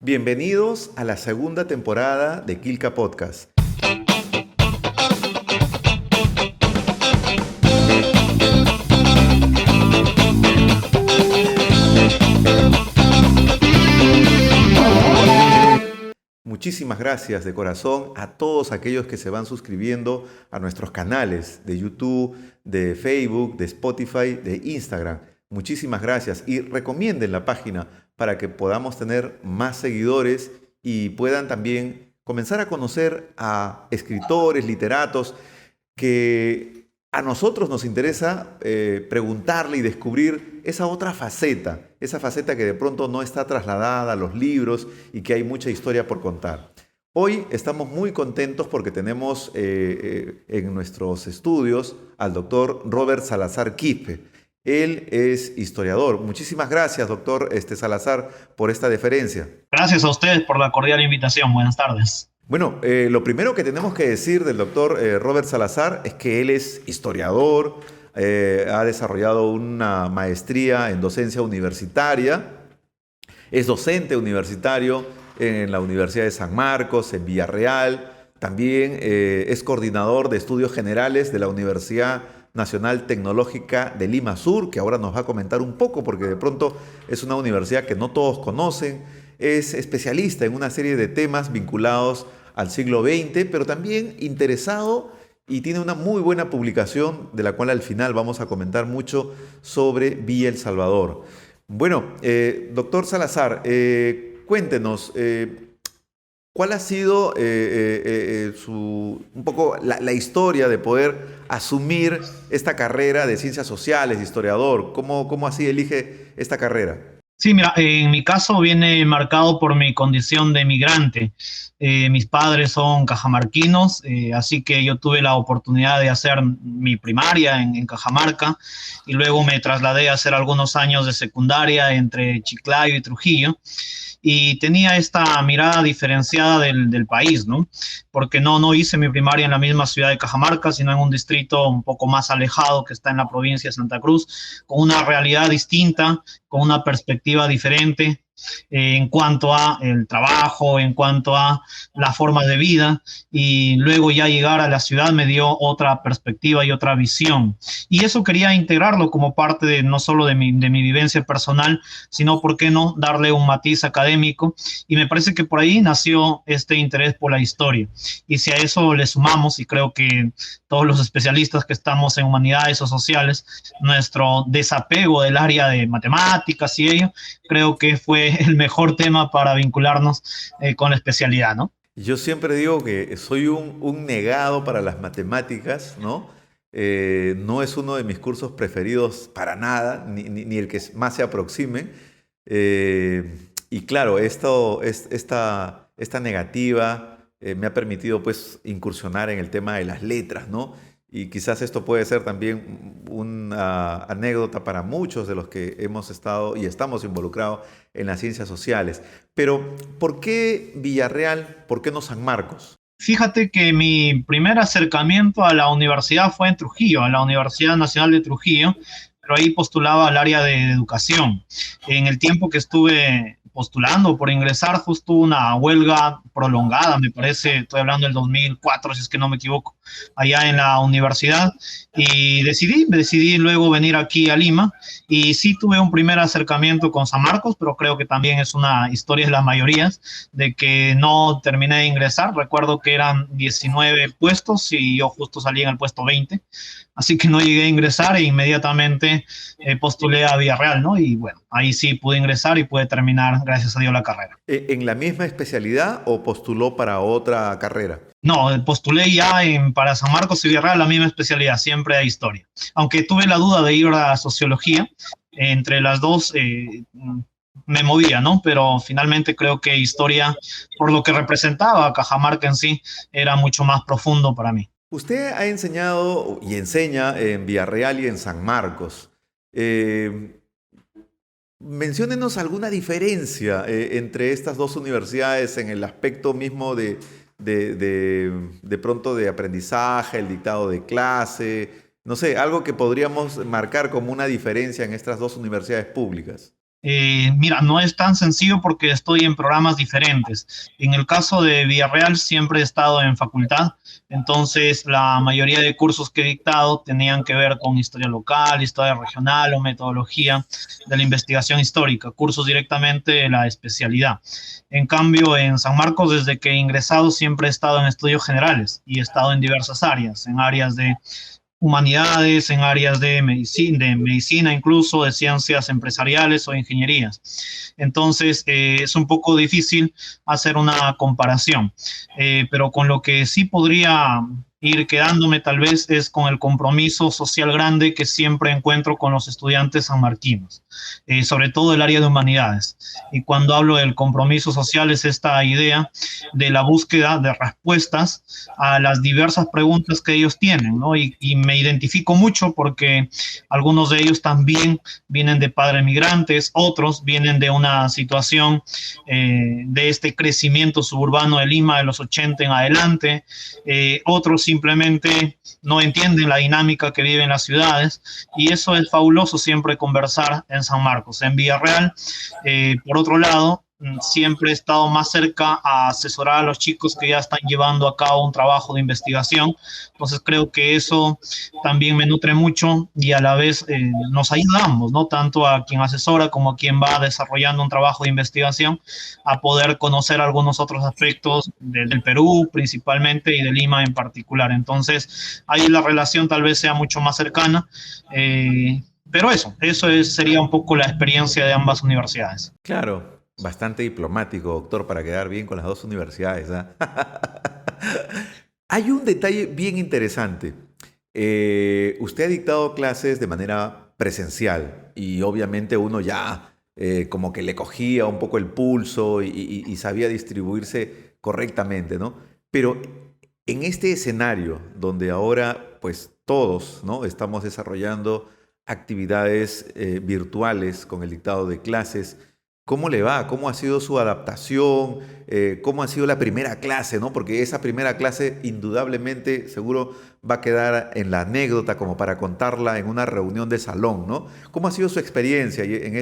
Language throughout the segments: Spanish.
Bienvenidos a la segunda temporada de Quilca Podcast. Muchísimas gracias de corazón a todos aquellos que se van suscribiendo a nuestros canales de YouTube, de Facebook, de Spotify, de Instagram. Muchísimas gracias y recomienden la página para que podamos tener más seguidores y puedan también comenzar a conocer a escritores, literatos que a nosotros nos interesa preguntarle y descubrir esa otra faceta, esa faceta que de pronto no está trasladada a los libros y que hay mucha historia por contar. Hoy estamos muy contentos porque tenemos en nuestros estudios al doctor Robert Salazar Quispe. Él es historiador. Muchísimas gracias, doctor Salazar, por esta deferencia. Gracias a ustedes por la cordial invitación. Buenas tardes. Bueno, lo primero que tenemos que decir del doctor Robert Salazar es que él es historiador, ha desarrollado una maestría en docencia universitaria, es docente universitario en la Universidad de San Marcos, en Villarreal, también es coordinador de estudios generales de la Universidad Nacional Tecnológica de Lima Sur, que ahora nos va a comentar un poco porque de pronto es una universidad que no todos conocen. Es especialista en una serie de temas vinculados al siglo XX, pero también interesado y tiene una muy buena publicación de la cual al final vamos a comentar mucho sobre Villa El Salvador. Bueno, doctor Salazar, cuéntenos, ¿cuál ha sido un poco la historia de poder asumir esta carrera de ciencias sociales, de historiador? ¿Cómo así elige esta carrera? Sí, mira, en mi caso viene marcado por mi condición de migrante. Mis padres son cajamarquinos, así que yo tuve la oportunidad de hacer mi primaria en Cajamarca y luego me trasladé a hacer algunos años de secundaria entre Chiclayo y Trujillo. Y tenía esta mirada diferenciada del país, ¿no? Porque no hice mi primaria en la misma ciudad de Cajamarca, sino en un distrito un poco más alejado que está en la provincia de Santa Cruz, con una realidad distinta, con una perspectiva diferente en cuanto a el trabajo, en cuanto a la forma de vida, y luego ya llegar a la ciudad me dio otra perspectiva y otra visión. Y eso quería integrarlo como parte de no solo de mi vivencia personal, sino, ¿por qué no?, darle un matiz académico. Y me parece que por ahí nació este interés por la historia. Y si a eso le sumamos, y creo que todos los especialistas que estamos en humanidades o sociales, nuestro desapego del área de matemáticas y ello, creo que fue el mejor tema para vincularnos con la especialidad, ¿no? Yo siempre digo que soy un negado para las matemáticas, ¿no? No es uno de mis cursos preferidos para nada, ni el que más se aproxime. Y claro, esta negativa me ha permitido pues incursionar en el tema de las letras, ¿no? Y quizás esto puede ser también una anécdota para muchos de los que hemos estado y estamos involucrados en las ciencias sociales. Pero, ¿por qué Villarreal? ¿Por qué no San Marcos? Fíjate que mi primer acercamiento a la universidad fue en Trujillo, a la Universidad Nacional de Trujillo, pero ahí postulaba al área de educación. En el tiempo que estuve postulando por ingresar, justo una huelga prolongada, me parece, estoy hablando del 2004, si es que no me equivoco, allá en la universidad, y decidí luego venir aquí a Lima, y sí tuve un primer acercamiento con San Marcos, pero creo que también es una historia de las mayorías, de que no terminé de ingresar. Recuerdo que eran 19 puestos y yo justo salí en el puesto 20, así que no llegué a ingresar e inmediatamente postulé a Villarreal, ¿no? Y bueno, ahí sí pude ingresar y pude terminar, gracias a Dios, la carrera. ¿En la misma especialidad o postuló para otra carrera? No, postulé ya para San Marcos y Villarreal la misma especialidad, siempre de historia. Aunque tuve la duda de ir a sociología, entre las dos me movía, ¿no? Pero finalmente creo que historia, por lo que representaba Cajamarca en sí, era mucho más profundo para mí. Usted ha enseñado y enseña en Villarreal y en San Marcos. Menciónenos alguna diferencia entre estas dos universidades en el aspecto mismo de pronto de aprendizaje, el dictado de clase, no sé, algo que podríamos marcar como una diferencia en estas dos universidades públicas. Mira, no es tan sencillo porque estoy en programas diferentes. En el caso de Villarreal siempre he estado en facultad, entonces la mayoría de cursos que he dictado tenían que ver con historia local, historia regional o metodología de la investigación histórica, cursos directamente de la especialidad. En cambio, en San Marcos, desde que he ingresado, siempre he estado en estudios generales y he estado en diversas áreas, en áreas de humanidades, en áreas de medicina incluso, de ciencias empresariales o ingenierías. Entonces, es un poco difícil hacer una comparación, pero con lo que sí podría ir quedándome tal vez es con el compromiso social grande que siempre encuentro con los estudiantes sanmarquinos, sobre todo el área de humanidades. Y cuando hablo del compromiso social es esta idea de la búsqueda de respuestas a las diversas preguntas que ellos tienen, ¿no? Y me identifico mucho porque algunos de ellos también vienen de padres migrantes, otros vienen de una situación de este crecimiento suburbano de Lima de los 80 en adelante, otros simplemente no entienden la dinámica que viven las ciudades y eso es fabuloso siempre conversar en San Marcos. En Villarreal, por otro lado, siempre he estado más cerca a asesorar a los chicos que ya están llevando a cabo un trabajo de investigación. Entonces creo que eso también me nutre mucho y a la vez nos ayudamos, ¿no? Tanto a quien asesora como a quien va desarrollando un trabajo de investigación a poder conocer algunos otros aspectos del Perú principalmente y de Lima en particular. Entonces ahí la relación tal vez sea mucho más cercana. Pero sería un poco la experiencia de ambas universidades. Claro, bastante diplomático, doctor, para quedar bien con las dos universidades, ¿ah? Hay un detalle bien interesante. Usted ha dictado clases de manera presencial y obviamente uno ya como que le cogía un poco el pulso y sabía distribuirse correctamente, ¿no? Pero en este escenario donde ahora pues todos, ¿no? Estamos desarrollando actividades virtuales con el dictado de clases, ¿cómo le va? ¿Cómo ha sido su adaptación? ¿Cómo ha sido la primera clase, ¿no? Porque esa primera clase indudablemente seguro va a quedar en la anécdota como para contarla en una reunión de salón, ¿no? ¿Cómo ha sido su experiencia en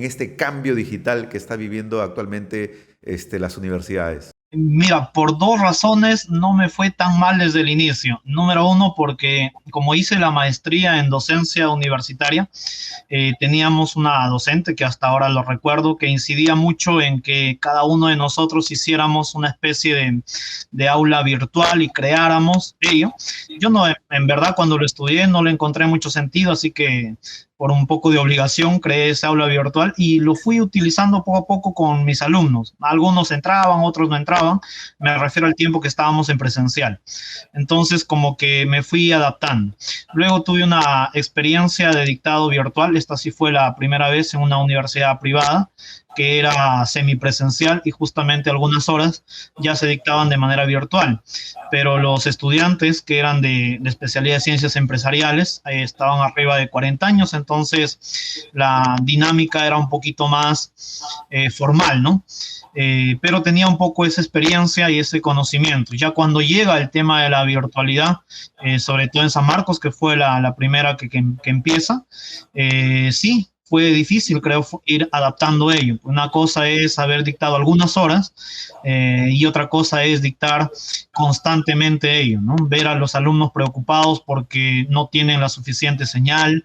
este cambio digital que está viviendo actualmente las universidades? Mira, por dos razones no me fue tan mal desde el inicio. Número uno, porque como hice la maestría en docencia universitaria, teníamos una docente que hasta ahora lo recuerdo, que incidía mucho en que cada uno de nosotros hiciéramos una especie de aula virtual y creáramos ello. Yo no, en verdad, cuando lo estudié no le encontré mucho sentido, así que por un poco de obligación creé esa aula virtual y lo fui utilizando poco a poco con mis alumnos. Algunos entraban, otros no entraban. Me refiero al tiempo que estábamos en presencial. Entonces, como que me fui adaptando. Luego tuve una experiencia de dictado virtual. Esta sí fue la primera vez en una universidad privada que era semipresencial y justamente algunas horas ya se dictaban de manera virtual. Pero los estudiantes que eran de especialidad de ciencias empresariales estaban arriba de 40 años, entonces la dinámica era un poquito más formal, ¿no? Pero tenía un poco esa experiencia y ese conocimiento. Ya cuando llega el tema de la virtualidad, sobre todo en San Marcos, que fue la primera que empieza, sí, fue difícil, creo, ir adaptando ello. Una cosa es haber dictado algunas horas y otra cosa es dictar constantemente ello, ¿no? Ver a los alumnos preocupados porque no tienen la suficiente señal,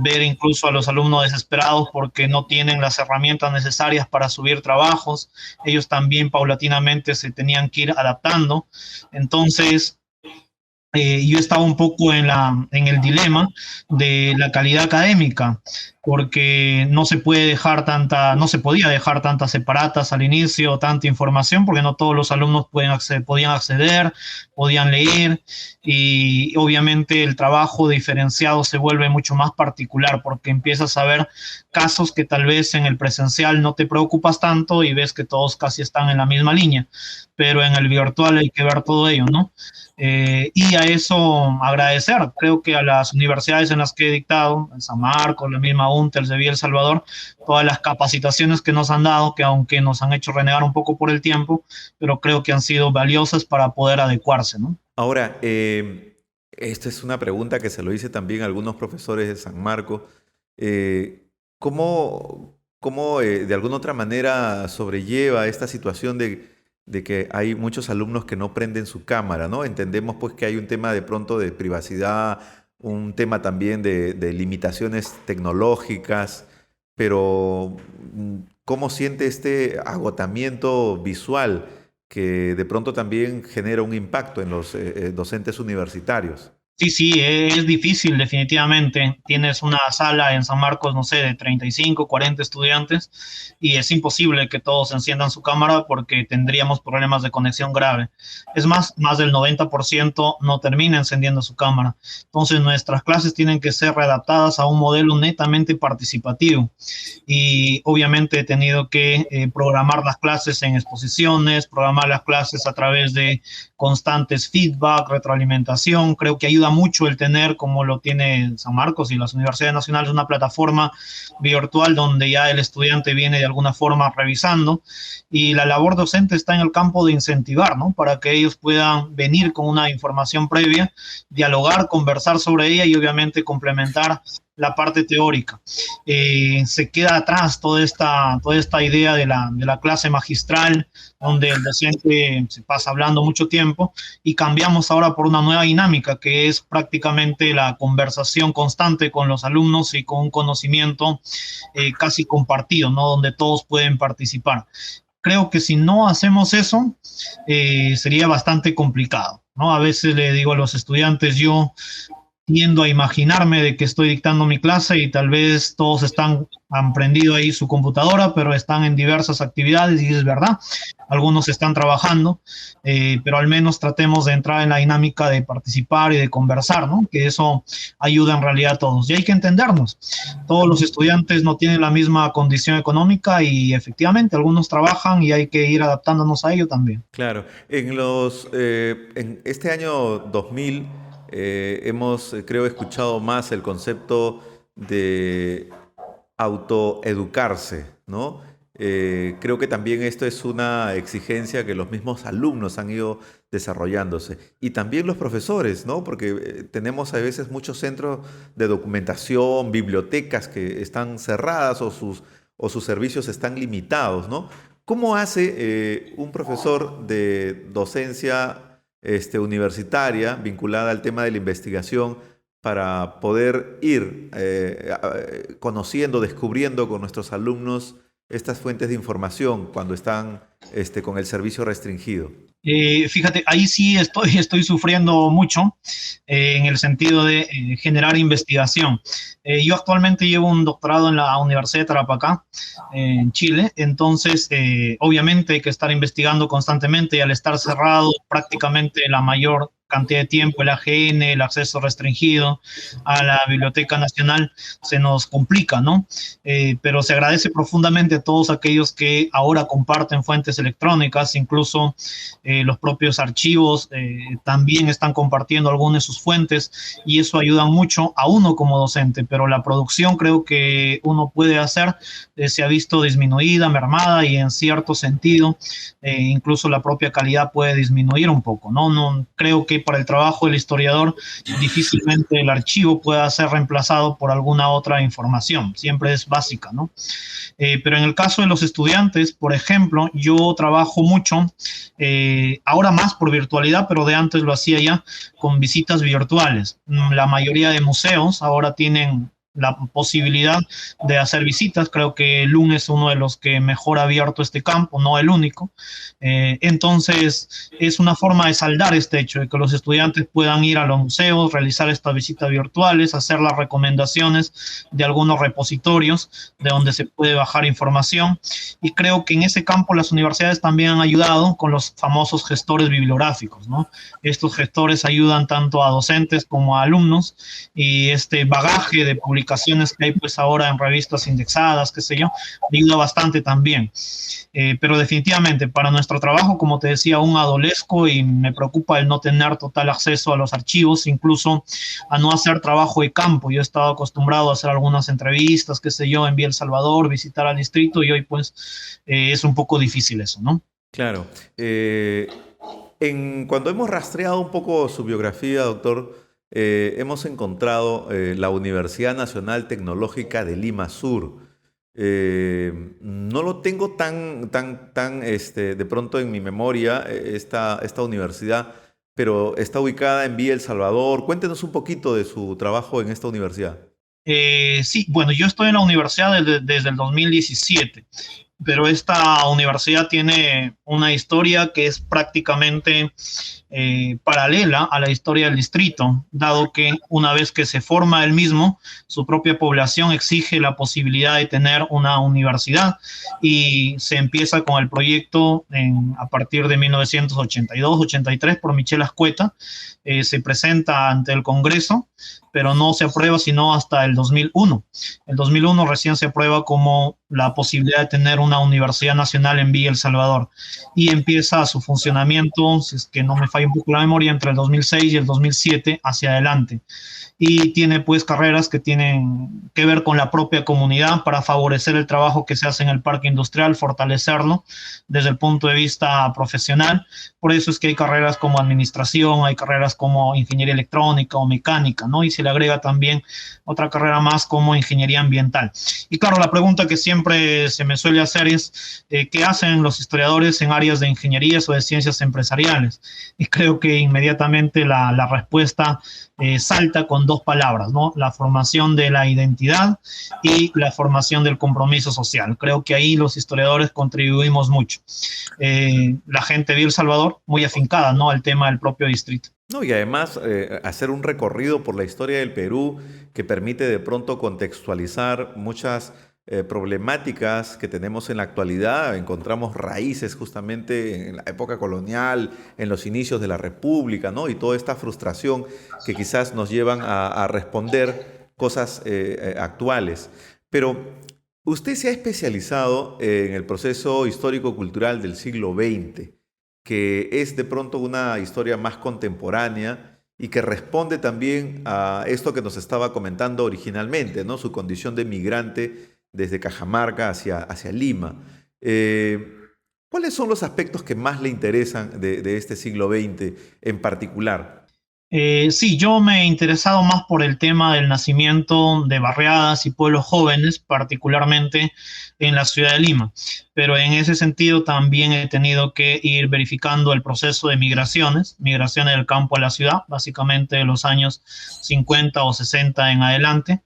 ver incluso a los alumnos desesperados porque no tienen las herramientas necesarias para subir trabajos. Ellos también paulatinamente se tenían que ir adaptando. Entonces, yo estaba un poco en el dilema de la calidad académica, porque no se podía dejar tantas separatas al inicio, tanta información, porque no todos los alumnos podían acceder, podían leer, y obviamente el trabajo diferenciado se vuelve mucho más particular, porque empiezas a ver casos que tal vez en el presencial no te preocupas tanto y ves que todos casi están en la misma línea, pero en el virtual hay que ver todo ello, ¿no? Y a eso agradecer, creo que a las universidades en las que he dictado, en San Marcos, la misma UNTEL de Villa El Salvador, todas las capacitaciones que nos han dado, que aunque nos han hecho renegar un poco por el tiempo, pero creo que han sido valiosas para poder adecuarse, ¿no? Ahora, esta es una pregunta que se lo hice también a algunos profesores de San Marcos. ¿Cómo cómo de alguna otra manera sobrelleva esta situación de que hay muchos alumnos que no prenden su cámara, ¿no? Entendemos pues que hay un tema de pronto de privacidad, un tema también de limitaciones tecnológicas, pero ¿cómo siente este agotamiento visual que de pronto también genera un impacto en los docentes universitarios? Sí, sí, es difícil definitivamente. Tienes una sala en San Marcos, no sé, de 35, 40 estudiantes y es imposible que todos enciendan su cámara porque tendríamos problemas de conexión grave. Es más del 90% no termina encendiendo su cámara. Entonces nuestras clases tienen que ser readaptadas a un modelo netamente participativo y obviamente he tenido que programar las clases en exposiciones, programar las clases a través de constantes feedback, retroalimentación. Creo que ayuda mucho el tener, como lo tiene San Marcos y las universidades nacionales, una plataforma virtual donde ya el estudiante viene de alguna forma revisando y la labor docente está en el campo de incentivar, ¿no? Para que ellos puedan venir con una información previa, dialogar, conversar sobre ella y obviamente complementar la parte teórica. Se queda atrás toda esta idea de la clase magistral, donde el docente se pasa hablando mucho tiempo, y cambiamos ahora por una nueva dinámica, que es prácticamente la conversación constante con los alumnos y con un conocimiento casi compartido, ¿no? Donde todos pueden participar. Creo que si no hacemos eso, sería bastante complicado, ¿no? A veces le digo a los estudiantes, yo tiendo a imaginarme de que estoy dictando mi clase y tal vez todos han prendido ahí su computadora, pero están en diversas actividades y es verdad, algunos están trabajando, pero al menos tratemos de entrar en la dinámica de participar y de conversar, ¿no? Que eso ayuda en realidad a todos. Y hay que entendernos, todos los estudiantes no tienen la misma condición económica y efectivamente algunos trabajan y hay que ir adaptándonos a ello también. Claro, en este año 2000 hemos, creo, escuchado más el concepto de autoeducarse, ¿no? Creo que también esto es una exigencia que los mismos alumnos han ido desarrollándose. Y también los profesores, ¿no? Porque tenemos a veces muchos centros de documentación, bibliotecas que están cerradas o sus servicios están limitados, ¿no? ¿Cómo hace un profesor de docencia universitaria vinculada al tema de la investigación para poder ir conociendo, descubriendo con nuestros alumnos estas fuentes de información cuando están con el servicio restringido? Fíjate, ahí sí estoy sufriendo mucho en el sentido de generar investigación. Yo actualmente llevo un doctorado en la Universidad de Tarapacá, en Chile, entonces obviamente hay que estar investigando constantemente y al estar cerrado prácticamente la mayor cantidad de tiempo, el AGN, el acceso restringido a la Biblioteca Nacional, se nos complica, ¿no? Pero se agradece profundamente a todos aquellos que ahora comparten fuentes electrónicas, incluso los propios archivos también están compartiendo algunas de sus fuentes y eso ayuda mucho a uno como docente, pero la producción creo que uno puede hacer se ha visto disminuida, mermada y en cierto sentido incluso la propia calidad puede disminuir un poco, ¿no? No creo que para el trabajo del historiador difícilmente el archivo pueda ser reemplazado por alguna otra información, siempre es básica, ¿no? Pero en el caso de los estudiantes, por ejemplo, yo trabajo mucho, ahora más por virtualidad, pero de antes lo hacía ya con visitas virtuales. La mayoría de museos ahora tienen la posibilidad de hacer visitas. Creo que el LUN es uno de los que mejor ha abierto este campo, no el único. Entonces, es una forma de saldar este hecho, de que los estudiantes puedan ir a los museos, realizar estas visitas virtuales, hacer las recomendaciones de algunos repositorios de donde se puede bajar información. Y creo que en ese campo las universidades también han ayudado con los famosos gestores bibliográficos, ¿no? Estos gestores ayudan tanto a docentes como a alumnos y este bagaje de publicaciones que hay pues ahora en revistas indexadas, qué sé yo, ayuda bastante también. Pero definitivamente para nuestro trabajo, como te decía, aún adolezco y me preocupa el no tener total acceso a los archivos, incluso a no hacer trabajo de campo. Yo he estado acostumbrado a hacer algunas entrevistas, qué sé yo, en El Salvador, visitar al distrito y hoy pues es un poco difícil eso, ¿no? Claro. Cuando hemos rastreado un poco su biografía, doctor, hemos encontrado la Universidad Nacional Tecnológica de Lima Sur. No lo tengo de pronto en mi memoria, esta universidad, pero está ubicada en Villa El Salvador. Cuéntenos un poquito de su trabajo en esta universidad. Sí, bueno, yo estoy en la universidad desde el 2017, pero esta universidad tiene una historia que es prácticamente paralela a la historia del distrito, dado que una vez que se forma el mismo, su propia población exige la posibilidad de tener una universidad y se empieza con el proyecto a partir de 1982-83 por Michel Ascueta. Se presenta ante el Congreso, pero no se aprueba sino hasta el 2001. El 2001 recién se aprueba como la posibilidad de tener una universidad nacional en Villa El Salvador y empieza su funcionamiento, si es que no me falla un poco la memoria, entre el 2006 y el 2007 hacia adelante. Y tiene pues carreras que tienen que ver con la propia comunidad para favorecer el trabajo que se hace en el parque industrial, fortalecerlo desde el punto de vista profesional. Por eso es que hay carreras como administración, hay carreras como ingeniería electrónica o mecánica, ¿no? Y se le agrega también otra carrera más como ingeniería ambiental. Y claro, la pregunta que siempre se me suele hacer es, ¿qué hacen los historiadores en áreas de ingenierías o de ciencias empresariales? Y creo que inmediatamente la respuesta salta con dos palabras, ¿no? La formación de la identidad y la formación del compromiso social. Creo que ahí los historiadores contribuimos mucho. La gente de El Salvador muy afincada, ¿no?, al tema del propio distrito. No, y además hacer un recorrido por la historia del Perú que permite de pronto contextualizar muchas problemáticas que tenemos en la actualidad. Encontramos raíces justamente en la época colonial, en los inicios de la República, ¿no? Y toda esta frustración que quizás nos llevan a responder cosas actuales. Pero usted se ha especializado en el proceso histórico-cultural del siglo XX, que es de pronto una historia más contemporánea y que responde también a esto que nos estaba comentando originalmente, ¿no? Su condición de migrante desde Cajamarca hacia Lima. Eh, ¿Cuáles son los aspectos que más le interesan de este siglo XX en particular? Sí, yo me he interesado más por el tema del nacimiento de barriadas y pueblos jóvenes, particularmente en la ciudad de Lima. Pero en ese sentido también he tenido que ir verificando el proceso de migraciones del campo a la ciudad, básicamente de los años 50 o 60 en adelante.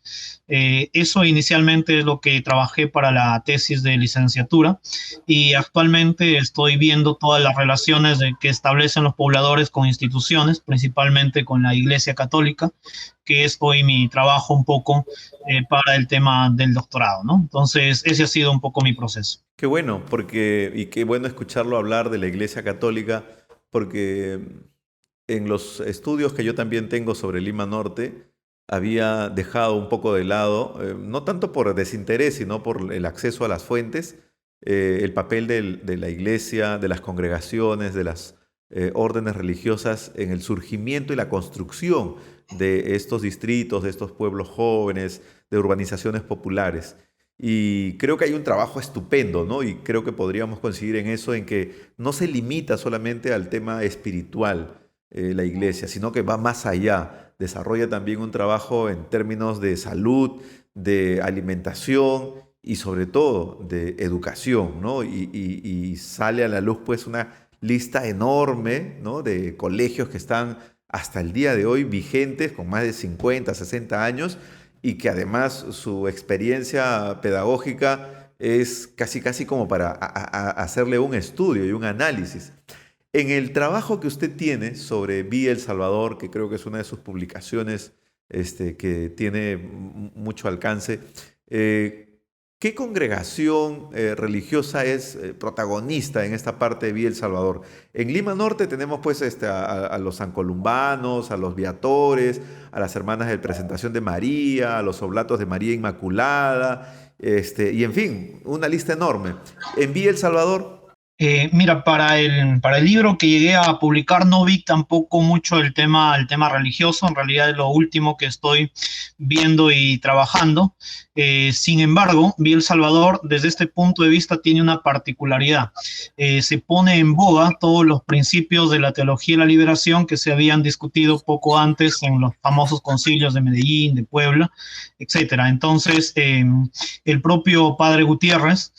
Eso inicialmente es lo que trabajé para la tesis de licenciatura y actualmente estoy viendo todas las relaciones que establecen los pobladores con instituciones, principalmente con la Iglesia Católica, que es hoy mi trabajo un poco para el tema del doctorado, ¿no? Entonces, ese ha sido un poco mi proceso. Qué bueno, y qué bueno escucharlo hablar de la Iglesia Católica, porque en los estudios que yo también tengo sobre Lima Norte, había dejado un poco de lado, no tanto por desinterés, sino por el acceso a las fuentes, el papel de la iglesia, de las congregaciones, de las órdenes religiosas en el surgimiento y la construcción de estos distritos, de estos pueblos jóvenes, de urbanizaciones populares. Y creo que hay un trabajo estupendo, ¿no? Y creo que podríamos coincidir en eso, en que no se limita solamente al tema espiritual, la iglesia, sino que va más allá. Desarrolla también un trabajo en términos de salud, de alimentación y sobre todo de educación, ¿no? Y sale a la luz pues una lista enorme, ¿no?, de colegios que están hasta el día de hoy vigentes con más de 50, 60 años y que además su experiencia pedagógica es casi casi como para hacerle un estudio y un análisis. En el trabajo que usted tiene sobre Villa El Salvador, que creo que es una de sus publicaciones que tiene mucho alcance, ¿qué congregación religiosa es protagonista en esta parte de Villa El Salvador? En Lima Norte tenemos pues a los sancolumbanos, a los viatores, a las hermanas de Presentación de María, a los oblatos de María Inmaculada, y en fin, una lista enorme. En Villa El Salvador... Mira, para el libro que llegué a publicar no vi tampoco mucho el tema religioso, en realidad es lo último que estoy viendo y trabajando. Sin embargo, vi El Salvador desde este punto de vista tiene una particularidad. Se pone en boga todos los principios de la teología de la liberación que se habían discutido poco antes en los famosos concilios de Medellín, de Puebla, etcétera. Entonces, el propio padre Gutiérrez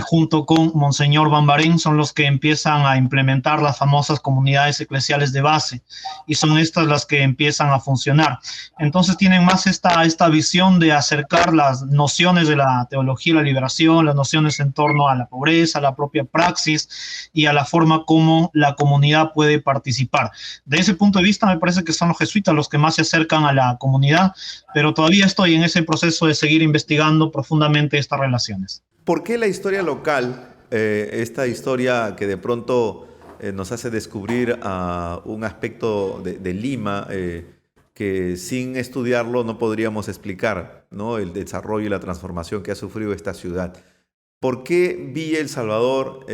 junto con Monseñor Bambarén, son los que empiezan a implementar las famosas comunidades eclesiales de base y son estas las que empiezan a funcionar. Entonces tienen más esta visión de acercar las nociones de la teología de la liberación, las nociones en torno a la pobreza, a la propia praxis y a la forma como la comunidad puede participar. De ese punto de vista me parece que son los jesuitas los que más se acercan a la comunidad, pero todavía estoy en ese proceso de seguir investigando profundamente estas relaciones. ¿Por qué la historia local, esta historia que de pronto nos hace descubrir un aspecto de Lima que sin estudiarlo no podríamos explicar, ¿no? El desarrollo y la transformación que ha sufrido esta ciudad? ¿Por qué Villa El Salvador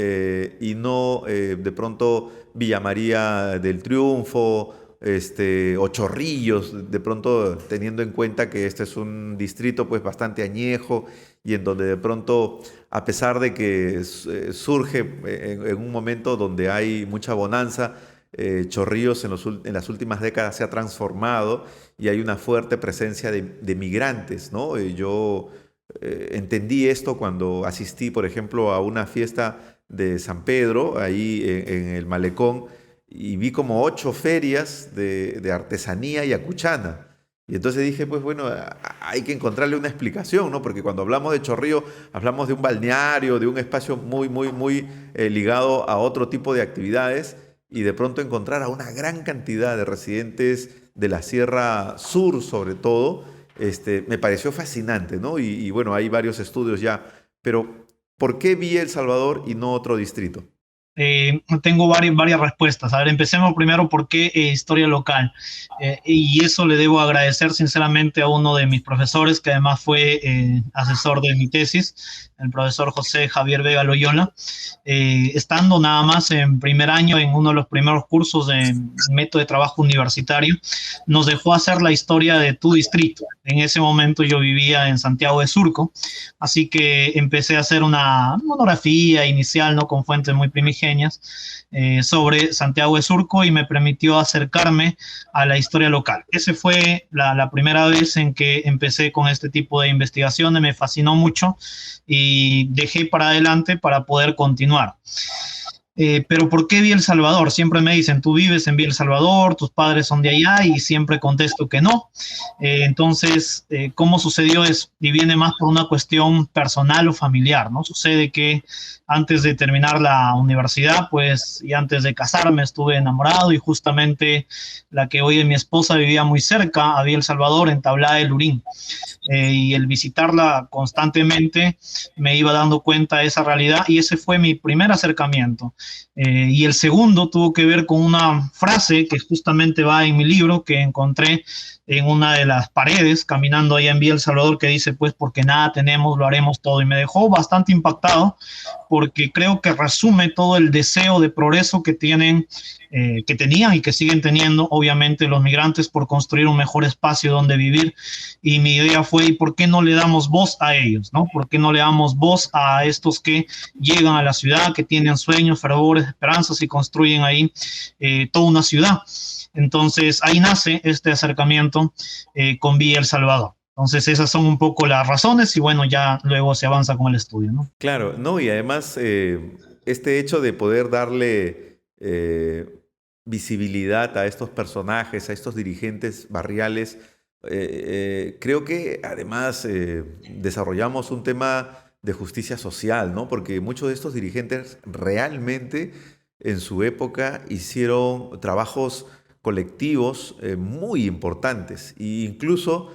y no de pronto Villa María del Triunfo, o Chorrillos, de pronto teniendo en cuenta que este es un distrito pues bastante añejo y en donde de pronto, a pesar de que surge en un momento donde hay mucha bonanza, Chorrillos en las últimas décadas se ha transformado y hay una fuerte presencia de migrantes, ¿no? Yo entendí esto cuando asistí, por ejemplo, a una fiesta de San Pedro, ahí en el Malecón, y vi como 8 ferias de artesanía y acuchana. Y entonces dije, pues bueno, hay que encontrarle una explicación, ¿no? Porque cuando hablamos de Chorrillo, hablamos de un balneario, de un espacio muy ligado a otro tipo de actividades, y de pronto encontrar a una gran cantidad de residentes de la Sierra Sur, sobre todo, me pareció fascinante, ¿no? Y bueno, hay varios estudios ya, pero ¿por qué Villa El Salvador y no otro distrito? Tengo varias respuestas. A ver, empecemos primero por qué historia local. Y eso le debo agradecer sinceramente a uno de mis profesores, que además fue asesor de mi tesis, el profesor José Javier Vega Loyola. Estando nada más en primer año, en uno de los primeros cursos de método de trabajo universitario, nos dejó hacer la historia de tu distrito. En ese momento yo vivía en Santiago de Surco, así que empecé a hacer una monografía inicial, ¿no? Con fuentes muy primigenias sobre Santiago de Surco y me permitió acercarme a la historia local. Esa fue la primera vez en que empecé con este tipo de investigaciones, me fascinó mucho y dejé para adelante para poder continuar. Pero ¿por qué Villa El Salvador? Siempre me dicen, tú vives en Villa El Salvador, tus padres son de allá y siempre contesto que no. Entonces, ¿cómo sucedió eso? Y viene más por una cuestión personal o familiar, ¿no? Sucede que antes de terminar la universidad, pues, y antes de casarme estuve enamorado y justamente la que hoy es mi esposa vivía muy cerca a Villa El Salvador, en Tablada del Lurín. Y el visitarla constantemente me iba dando cuenta de esa realidad y ese fue mi primer acercamiento. Y el segundo tuvo que ver con una frase que justamente va en mi libro que encontré en una de las paredes caminando allá en Villa El Salvador que dice pues porque nada tenemos lo haremos todo y me dejó bastante impactado porque creo que resume todo el deseo de progreso que tenían y que siguen teniendo obviamente los migrantes por construir un mejor espacio donde vivir y mi idea fue ¿y por qué no le damos voz a ellos? ¿No? ¿Por qué no le damos voz a estos que llegan a la ciudad, que tienen sueños, fervores, esperanzas y construyen ahí toda una ciudad? Entonces ahí nace este acercamiento con Villa El Salvador. Entonces esas son un poco las razones y bueno, ya luego se avanza con el estudio, ¿no? Claro, no, y además este hecho de poder darle visibilidad a estos personajes, a estos dirigentes barriales, creo que además desarrollamos un tema de justicia social, ¿no? Porque muchos de estos dirigentes realmente en su época hicieron trabajos colectivos muy importantes e incluso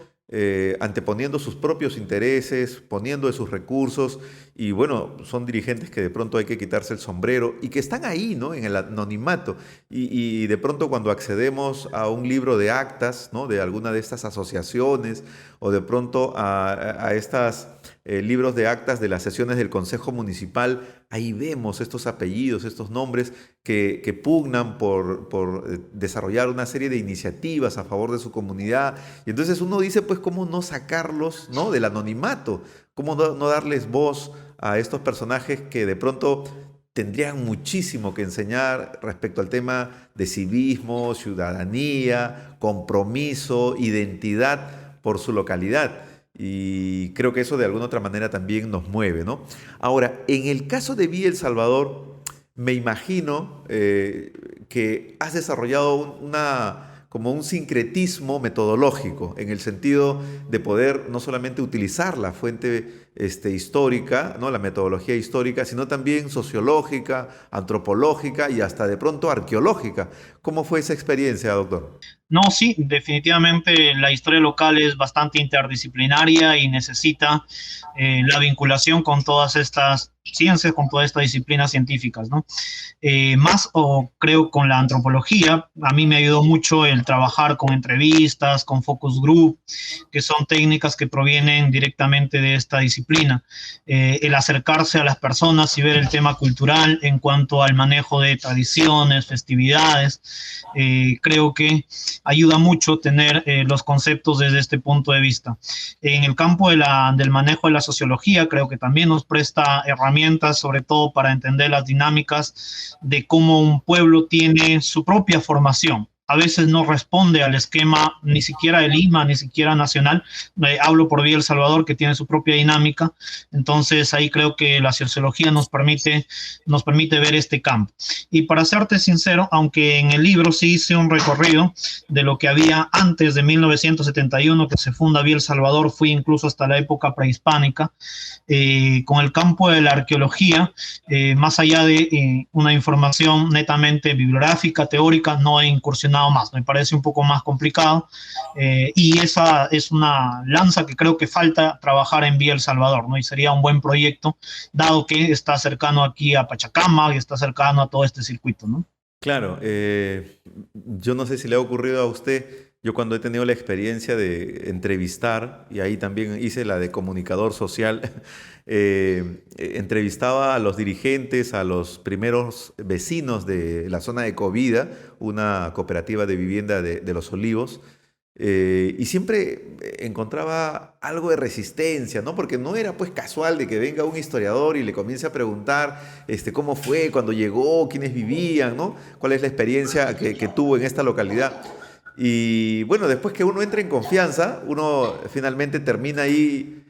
anteponiendo sus propios intereses, poniendo de sus recursos y bueno, son dirigentes que de pronto hay que quitarse el sombrero y que están ahí, ¿no? En el anonimato. Y de pronto cuando accedemos a un libro de actas, ¿no? De alguna de estas asociaciones o de pronto a estas libros de actas de las sesiones del Consejo Municipal, ahí vemos estos apellidos, estos nombres que pugnan por desarrollar una serie de iniciativas a favor de su comunidad. Y entonces uno dice, pues, ¿cómo no sacarlos, ¿no? Del anonimato? ¿Cómo no darles voz a estos personajes que de pronto tendrían muchísimo que enseñar respecto al tema de civismo, ciudadanía, compromiso, identidad por su localidad? Y creo que eso de alguna otra manera también nos mueve, ¿no? Ahora, en el caso de Villa El Salvador, me imagino que has desarrollado como un sincretismo metodológico, en el sentido de poder no solamente utilizar la fuente histórica, ¿no? La metodología histórica, sino también sociológica, antropológica y hasta de pronto arqueológica. ¿Cómo fue esa experiencia, doctor? No, sí, definitivamente la historia local es bastante interdisciplinaria y necesita la vinculación con todas estas ciencias, con todas estas disciplinas científicas, ¿no? Más o creo con la antropología, a mí me ayudó mucho el trabajar con entrevistas, con focus group, que son técnicas que provienen directamente de esta disciplina. El acercarse a las personas y ver el tema cultural en cuanto al manejo de tradiciones, festividades, creo que ayuda mucho tener los conceptos desde este punto de vista. En el campo del manejo de la sociología, creo que también nos presta herramientas, sobre todo para entender las dinámicas de cómo un pueblo tiene su propia formación. A veces no responde al esquema ni siquiera de Lima, ni siquiera nacional. Hablo por Villa El Salvador, que tiene su propia dinámica. Entonces ahí creo que la sociología nos permite ver este campo. Y para serte sincero, aunque en el libro sí hice un recorrido de lo que había antes de 1971, que se funda Villa El Salvador, fui incluso hasta la época prehispánica, con el campo de la arqueología, más allá de una información netamente bibliográfica, teórica, no he incursionado más, me parece un poco más complicado, y esa es una lanza que creo que falta trabajar en Villa El Salvador, ¿no? Y sería un buen proyecto, dado que está cercano aquí a Pachacama y está cercano a todo este circuito, ¿no? Claro, yo no sé si le ha ocurrido a usted, yo cuando he tenido la experiencia de entrevistar, y ahí también hice la de comunicador social, entrevistaba a los dirigentes, a los primeros vecinos de la zona de Covida, una cooperativa de vivienda de Los Olivos, y siempre encontraba algo de resistencia, ¿no? Porque no era pues casual de que venga un historiador y le comience a preguntar cómo fue, cuando llegó, quiénes vivían, ¿no? Cuál es la experiencia que tuvo en esta localidad. Y bueno, después que uno entra en confianza, uno finalmente termina ahí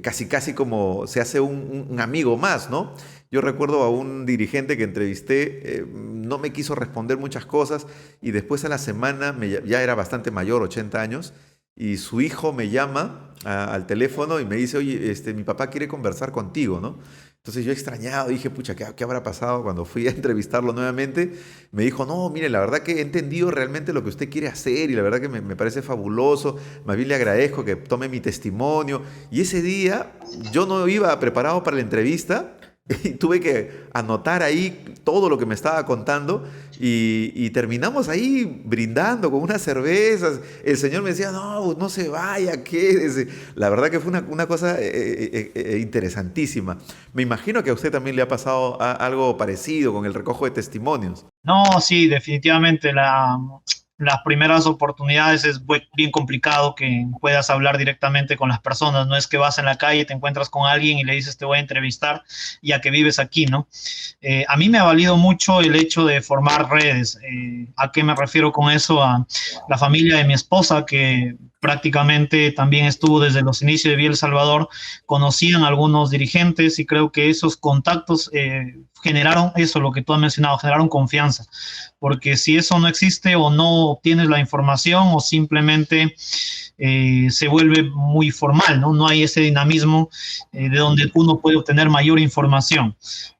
casi casi como se hace un amigo más, ¿no? Yo recuerdo a un dirigente que entrevisté, no me quiso responder muchas cosas y después a la semana, ya era bastante mayor, 80 años, y su hijo me llama al teléfono y me dice, oye, mi papá quiere conversar contigo, ¿no? Entonces yo extrañado, dije, pucha, ¿qué habrá pasado? Cuando fui a entrevistarlo nuevamente, me dijo, no, mire, la verdad que he entendido realmente lo que usted quiere hacer y la verdad que me parece fabuloso, más bien le agradezco que tome mi testimonio. Y ese día yo no iba preparado para la entrevista y tuve que anotar ahí todo lo que me estaba contando y terminamos ahí brindando con unas cervezas. El señor me decía, no, no se vaya, quédese. La verdad que fue una cosa interesantísima. Me imagino que a usted también le ha pasado algo parecido con el recojo de testimonios. No, sí, definitivamente las primeras oportunidades es bien complicado que puedas hablar directamente con las personas. No es que vas en la calle, te encuentras con alguien y le dices te voy a entrevistar ya que vives aquí, ¿no? A mí me ha valido mucho el hecho de formar redes. ¿A qué me refiero con eso? A la familia de mi esposa, que prácticamente también estuvo desde los inicios de Villa El Salvador, conocían a algunos dirigentes y creo que esos contactos generaron eso, lo que tú has mencionado, generaron confianza, porque si eso no existe o no obtienes la información o simplemente se vuelve muy formal, ¿no? No hay ese dinamismo de donde uno puede obtener mayor información.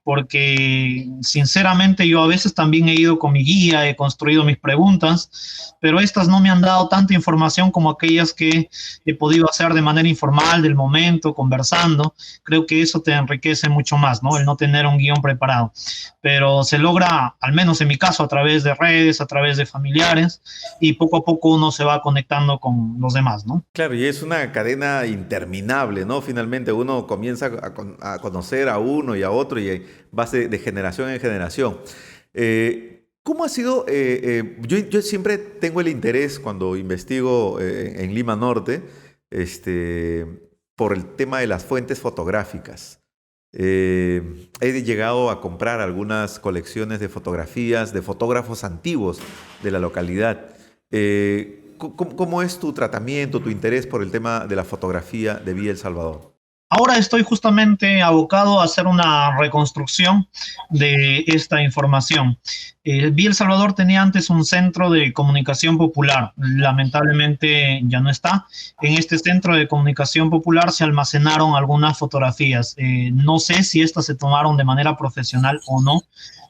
porque sinceramente yo a veces también he ido con mi guía, he construido mis preguntas, pero estas no me han dado tanta información como aquellas que he podido hacer de manera informal, del momento, conversando. Creo que eso te enriquece mucho más, ¿no? El no tener un guión preparado. Pero se logra, al menos en mi caso, a través de redes, a través de familiares, y poco a poco uno se va conectando con los demás, ¿no? Claro, y es una cadena interminable, ¿no? Finalmente uno comienza a conocer a uno y a otro y va de generación en generación. ¿Cómo ha sido? Yo siempre tengo el interés cuando investigo en Lima Norte, este, por el tema de las fuentes fotográficas. He llegado a comprar algunas colecciones de fotografías de fotógrafos antiguos de la localidad. ¿Cómo es tu tratamiento, tu interés por el tema de la fotografía de Villa El Salvador? Ahora estoy justamente abocado a hacer una reconstrucción de esta información. Villa El Salvador tenía antes un centro de comunicación popular. Lamentablemente ya no está. En este centro de comunicación popular se almacenaron algunas fotografías. No sé si estas se tomaron de manera profesional o no,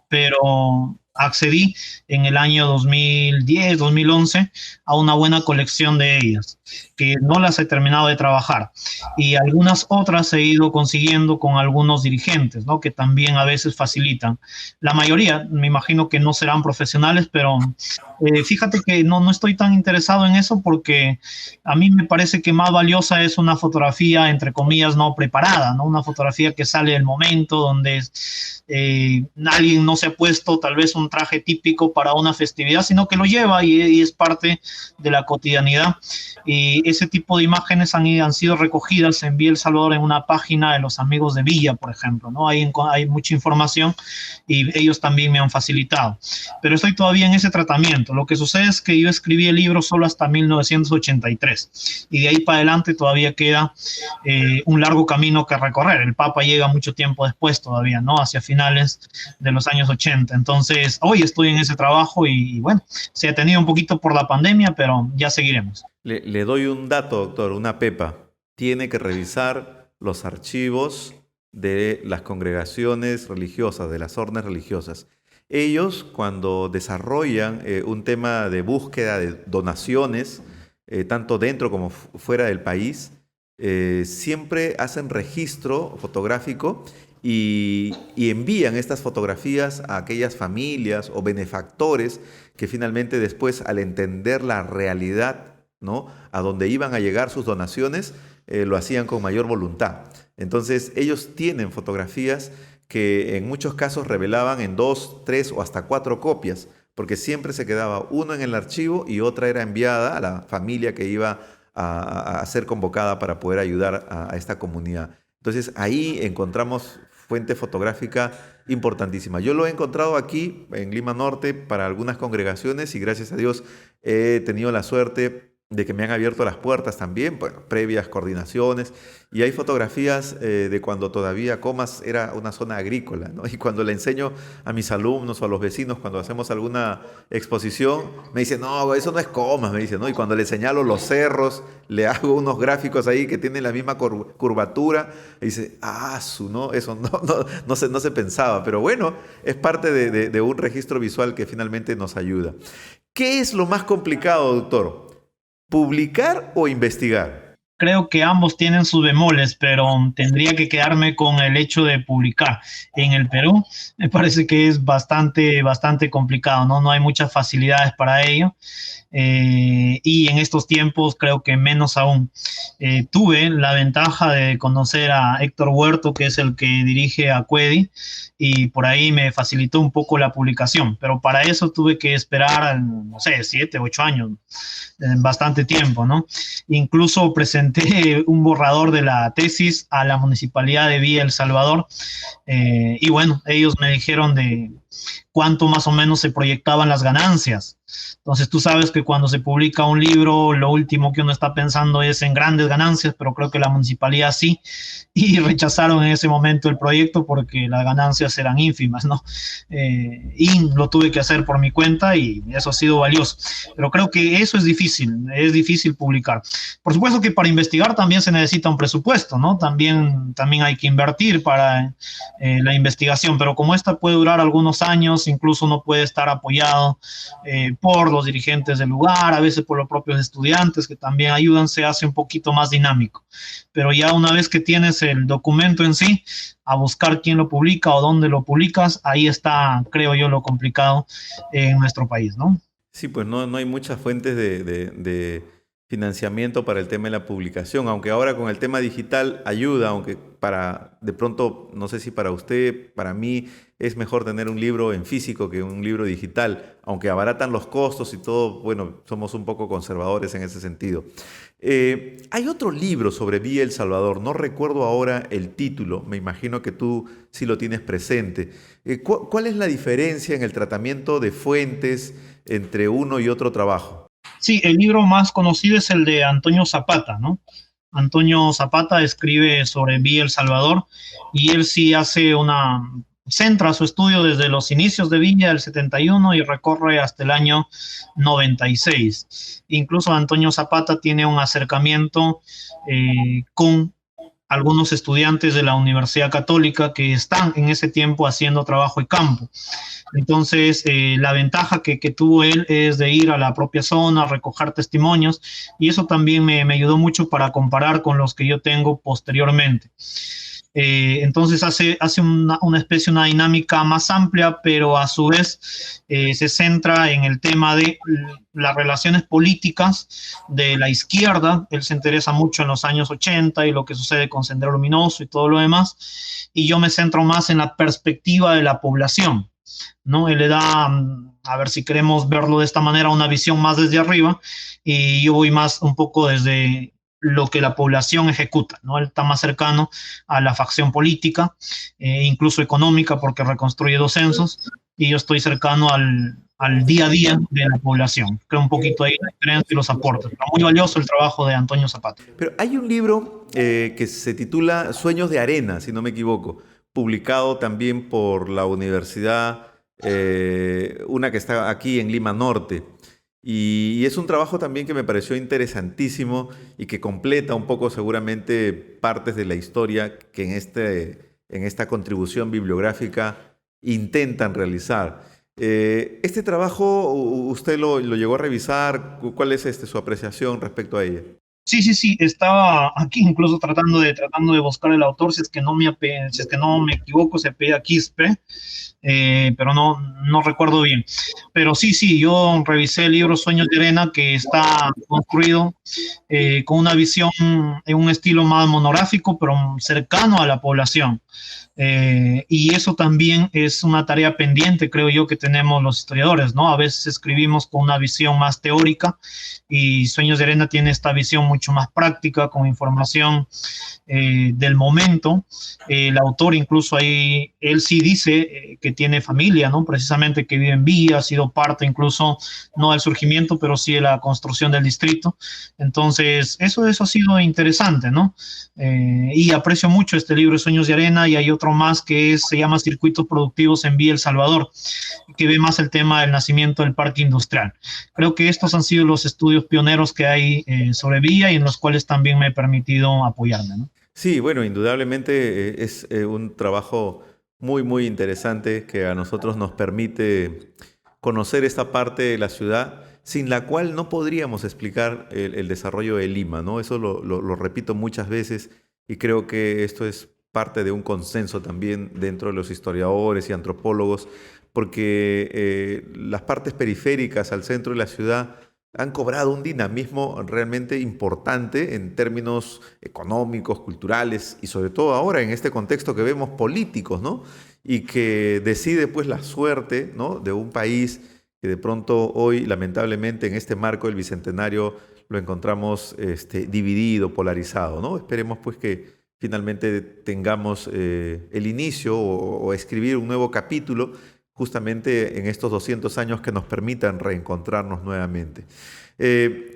pero accedí en el año 2010, 2011 a una buena colección de ellas, que no las he terminado de trabajar. Y algunas otras he ido consiguiendo con algunos dirigentes, ¿no? Que también a veces facilitan. La mayoría, me imagino que no serán profesionales, pero fíjate que no estoy tan interesado en eso porque a mí me parece que más valiosa es una fotografía, entre comillas, no preparada, ¿no? Una fotografía que sale del momento donde alguien no se ha puesto tal vez un traje típico para una festividad, sino que lo lleva y es parte de la cotidianidad. Y ese tipo de imágenes han sido recogidas en Villa El Salvador en una página de los amigos de Villa, por ejemplo, ¿no? Hay mucha información y ellos también me han facilitado. Pero estoy todavía en ese tratamiento. Lo que sucede es que yo escribí el libro solo hasta 1983 y de ahí para adelante todavía queda un largo camino que recorrer. El Papa llega mucho tiempo después todavía, ¿no? Hacia finales de los años 80. Entonces, hoy estoy en ese trabajo y bueno, se ha detenido un poquito por la pandemia, pero ya seguiremos. Le doy un dato, doctor, una pepa. Tiene que revisar los archivos de las congregaciones religiosas, de las órdenes religiosas. Ellos, cuando desarrollan un tema de búsqueda de donaciones, tanto dentro como fuera del país, siempre hacen registro fotográfico y envían estas fotografías a aquellas familias o benefactores que finalmente después, al entender la realidad, ¿no?, a donde iban a llegar sus donaciones, lo hacían con mayor voluntad. Entonces, ellos tienen fotografías que en muchos casos revelaban en 2, 3 o hasta 4 copias, porque siempre se quedaba uno en el archivo y otra era enviada a la familia que iba a ser convocada para poder ayudar a esta comunidad. Entonces, ahí encontramos fuente fotográfica importantísima. Yo lo he encontrado aquí en Lima Norte para algunas congregaciones y gracias a Dios he tenido la suerte de que me han abierto las puertas también, bueno, previas coordinaciones, y hay fotografías de cuando todavía Comas era una zona agrícola, ¿no? Y cuando le enseño a mis alumnos o a los vecinos, cuando hacemos alguna exposición, me dicen, no, eso no es Comas, me dicen, ¿no? Y cuando le señalo los cerros, le hago unos gráficos ahí que tienen la misma curvatura, y dice, ¿no? Eso no se pensaba, pero bueno, es parte de un registro visual que finalmente nos ayuda. ¿Qué es lo más complicado, doctor? ¿Publicar o investigar? Creo que ambos tienen sus bemoles, pero tendría que quedarme con el hecho de publicar. En el Perú me parece que es bastante complicado, ¿no? No hay muchas facilidades para ello. Y en estos tiempos creo que menos aún. Tuve la ventaja de conocer a Héctor Huerto, que es el que dirige Acuedi, y por ahí me facilitó un poco la publicación, pero para eso tuve que esperar, no sé, 7, 8 años, bastante tiempo, ¿no? Incluso presenté un borrador de la tesis a la Municipalidad de Villa El Salvador, y bueno, ellos me dijeron cuánto más o menos se proyectaban las ganancias. Entonces tú sabes que cuando se publica un libro, lo último que uno está pensando es en grandes ganancias, pero creo que la municipalidad sí, y rechazaron en ese momento el proyecto porque las ganancias eran ínfimas, ¿no? Y lo tuve que hacer por mi cuenta y eso ha sido valioso. Pero creo que eso es difícil publicar. Por supuesto que para investigar también se necesita un presupuesto, ¿no? También hay que invertir para la investigación, pero como esta puede durar algunos años, incluso uno puede estar apoyado por los dirigentes del lugar, a veces por los propios estudiantes que también ayudan, se hace un poquito más dinámico. Pero ya una vez que tienes el documento en sí, a buscar quién lo publica o dónde lo publicas, ahí está, creo yo, lo complicado en nuestro país, ¿no? Sí, pues no hay muchas fuentes de financiamiento para el tema de la publicación, aunque ahora con el tema digital ayuda, aunque de pronto, no sé si para usted, para mí, es mejor tener un libro en físico que un libro digital, aunque abaratan los costos y todo, bueno, somos un poco conservadores en ese sentido. Hay otro libro sobre Villa El Salvador, no recuerdo ahora el título, me imagino que tú sí lo tienes presente. ¿Cuál es la diferencia en el tratamiento de fuentes entre uno y otro trabajo? Sí, el libro más conocido es el de Antonio Zapata, ¿no? Antonio Zapata escribe sobre Villa El Salvador y él sí centra su estudio desde los inicios de Villa del 71 y recorre hasta el año 96. Incluso Antonio Zapata tiene un acercamiento con algunos estudiantes de la Universidad Católica que están en ese tiempo haciendo trabajo de campo. Entonces, la ventaja que tuvo él es de ir a la propia zona, recoger testimonios, y eso también me ayudó mucho para comparar con los que yo tengo posteriormente. Entonces hace una especie, una dinámica más amplia, pero a su vez se centra en el tema de las relaciones políticas de la izquierda. Él se interesa mucho en los años 80 y lo que sucede con Sendero Luminoso y todo lo demás, y yo me centro más en la perspectiva de la población, ¿no? Él le da, a ver si queremos verlo de esta manera, una visión más desde arriba, y yo voy más un poco desde lo que la población ejecuta, ¿no? Él está más cercano a la facción política, incluso económica, porque reconstruye dos censos, y yo estoy cercano al día a día de la población. Creo un poquito ahí la diferencia y los aportes. Pero muy valioso el trabajo de Antonio Zapata. Pero hay un libro que se titula Sueños de Arena, si no me equivoco, publicado también por la universidad, una que está aquí en Lima Norte. Y es un trabajo también que me pareció interesantísimo y que completa un poco seguramente partes de la historia que en esta contribución bibliográfica intentan realizar. Este trabajo, ¿usted lo llegó a revisar? ¿Cuál es su apreciación respecto a ella? Sí, estaba aquí incluso tratando de buscar el autor, si es que si es que no me equivoco, se apellida Quispe, pero no recuerdo bien. Pero sí, yo revisé el libro Sueños de Arena, que está construido con una visión en un estilo más monográfico, pero cercano a la población. Y eso también es una tarea pendiente, creo yo, que tenemos los historiadores, ¿no? A veces escribimos con una visión más teórica y Sueños de Arena tiene esta visión mucho más práctica, con información del momento. El autor incluso ahí, él sí dice que tiene familia, ¿no? Precisamente que vive en Villa, ha sido parte incluso, no del surgimiento, pero sí de la construcción del distrito. Entonces, eso ha sido interesante, ¿no? Y aprecio mucho este libro, Sueños de Arena, y hay otro más que se llama Circuitos Productivos en Villa El Salvador, que ve más el tema del nacimiento del parque industrial. Creo que estos han sido los estudios pioneros que hay sobre Villa y en los cuales también me he permitido apoyarme, ¿no? Sí, bueno, indudablemente es un trabajo muy interesante que a nosotros nos permite conocer esta parte de la ciudad sin la cual no podríamos explicar el desarrollo de Lima, ¿no? Eso lo repito muchas veces y creo que esto es parte de un consenso también dentro de los historiadores y antropólogos, porque las partes periféricas al centro de la ciudad han cobrado un dinamismo realmente importante en términos económicos, culturales y sobre todo ahora en este contexto que vemos políticos, ¿no? Y que decide pues la suerte, ¿no?, de un país que de pronto hoy, lamentablemente, en este marco del Bicentenario lo encontramos dividido, polarizado, ¿no? Esperemos pues que finalmente tengamos el inicio o escribir un nuevo capítulo justamente en estos 200 años que nos permitan reencontrarnos nuevamente.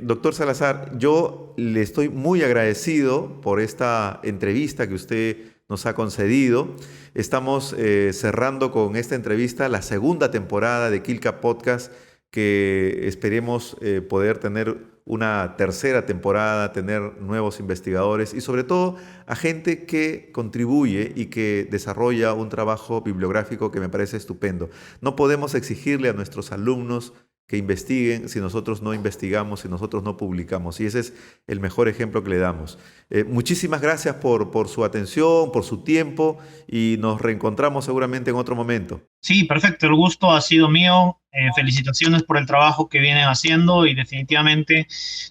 Doctor Salazar, yo le estoy muy agradecido por esta entrevista que usted nos ha concedido. Estamos cerrando con esta entrevista la segunda temporada de Quilca Podcast, que esperemos poder tener una tercera temporada, tener nuevos investigadores y sobre todo a gente que contribuye y que desarrolla un trabajo bibliográfico que me parece estupendo. No podemos exigirle a nuestros alumnos que investiguen si nosotros no investigamos, si nosotros no publicamos. Y ese es el mejor ejemplo que le damos. Muchísimas gracias por su atención, por su tiempo y nos reencontramos seguramente en otro momento. Sí, perfecto. El gusto ha sido mío. Felicitaciones por el trabajo que vienen haciendo y definitivamente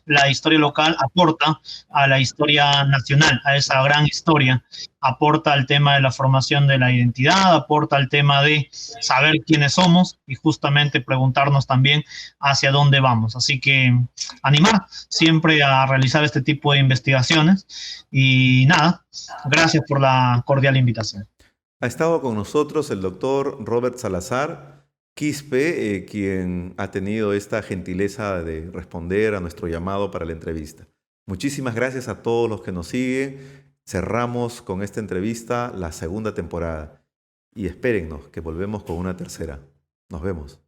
la historia local aporta a la historia nacional, a esa gran historia. Aporta al tema de la formación de la identidad, aporta al tema de saber quiénes somos y justamente preguntarnos también hacia dónde vamos. Así que animar siempre a realizar este tipo de investigaciones y nada, gracias por la cordial invitación. Ha estado con nosotros el doctor Robert Salazar Quispe, quien ha tenido esta gentileza de responder a nuestro llamado para la entrevista. Muchísimas gracias a todos los que nos siguen. Cerramos con esta entrevista la segunda temporada y espérennos que volvemos con una tercera. Nos vemos.